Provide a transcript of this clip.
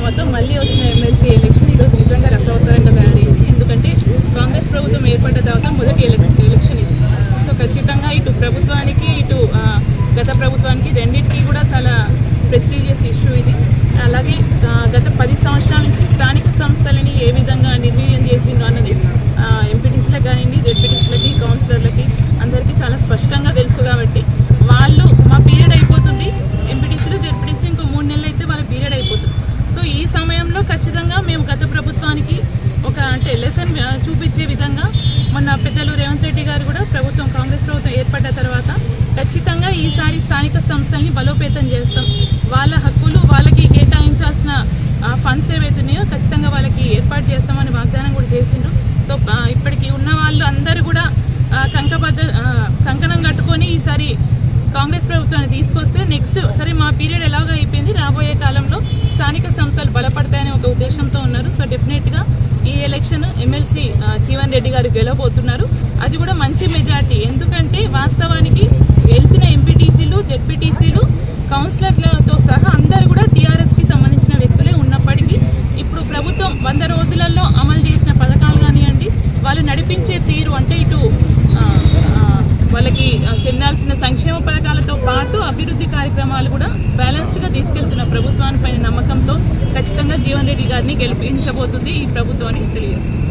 తర్వాత మళ్ళీ వచ్చిన ఎమ్మెల్సీ ఎలక్షన్ ఈరోజు నిజంగా రసవత్తరంగా తయారైంది. ఎందుకంటే కాంగ్రెస్ ప్రభుత్వం ఏర్పడ్డ తర్వాత మొదటి ఎలక్షన్ ఇది. సో ఖచ్చితంగా ఇటు ప్రభుత్వానికి ఇటు గత ప్రభుత్వానికి రెండింటికి కూడా చాలా ప్రెస్టీజియస్ ఇష్యూ ఇది. అలాగే గత 10 సంవత్సరాల నుంచి స్థానిక సంస్థలని ఏ విధంగా నిర్వీర్యం చేసిండ్రు అన్నది ఎంపీటీసీలకు కానివ్వండి, జెడ్పీటీసీలకి, కౌన్సిలర్లకి అందరికీ చాలా స్పష్టంగా తెలుసు. కాబట్టి వాళ్ళు మా పీరియడ్ అయిపోతుంది, ఎంపీటీసీలు జెడ్పీటీసీలు ఇంకో 3 నెలలు అయితే వాళ్ళ పీరియడ్ అయిపోతుంది. సో ఈ సమయంలో ఖచ్చితంగా మేము గత ప్రభుత్వానికి ఒక లెసన్ చూపించే విధంగా మొన్న పెద్దలు రేవంత్ రెడ్డి గారు కూడా కాంగ్రెస్ ప్రభుత్వం ఏర్పడ్డ తర్వాత ఖచ్చితంగా ఈసారి స్థానిక సంస్థల్ని బలోపేతం చేస్తాం, వాళ్ళ హక్కులు వాళ్ళకి కేటాయించాల్సిన ఫండ్స్ ఏవైతున్నాయో ఖచ్చితంగా వాళ్ళకి ఏర్పాటు చేస్తామని వాగ్దానం కూడా చేసిండ్రు. సో ఇప్పటికి ఉన్న వాళ్ళు అందరూ కూడా కంకణం కట్టుకొని ఈసారి కాంగ్రెస్ ప్రభుత్వాన్ని తీసుకొస్తే నెక్స్ట్ సరే మా పీరియడ్ ఎలాగో అయిపోయింది, రాబోయే కాలంలో స్థానిక సంస్థలు బలపడతాయనే ఒక ఉద్దేశంతో ఉన్నారు. సో డెఫినెట్గా ఈ ఎలక్షన్ ఎమ్మెల్సీ జీవన్ రెడ్డి గారు గెలవబోతున్నారు. అది కూడా మంచి మెజార్టీ. ఎందుకంటే వాస్తవానికి గెలిచిన ఎంపీటీసీలు, జెడ్పీటీసీలు, కౌన్సిలర్లతో సహా అందరూ కూడా టీఆర్ఎస్కి సంబంధించిన వ్యక్తులే ఉన్నప్పటికీ ఇప్పుడు ప్రభుత్వం 100 రోజులలో అమలు చేసిన పథకాలు కానివ్వండి, వాళ్ళు నడిపించే తీరు అంటే ఇటు వాళ్ళకి చెందాల్సిన సంక్షేమ పథకాలతో పాటు అభివృద్ధి కార్యక్రమాలు కూడా బ్యాలెన్స్డ్గా తీసుకెళ్తున్న ప్రభుత్వానిపైన నమ్మకంతో ఖచ్చితంగా జీవన్ రెడ్డి గారిని గెలిపించబోతుంది ఈ ప్రభుత్వాన్ని తెలియజేస్తుంది.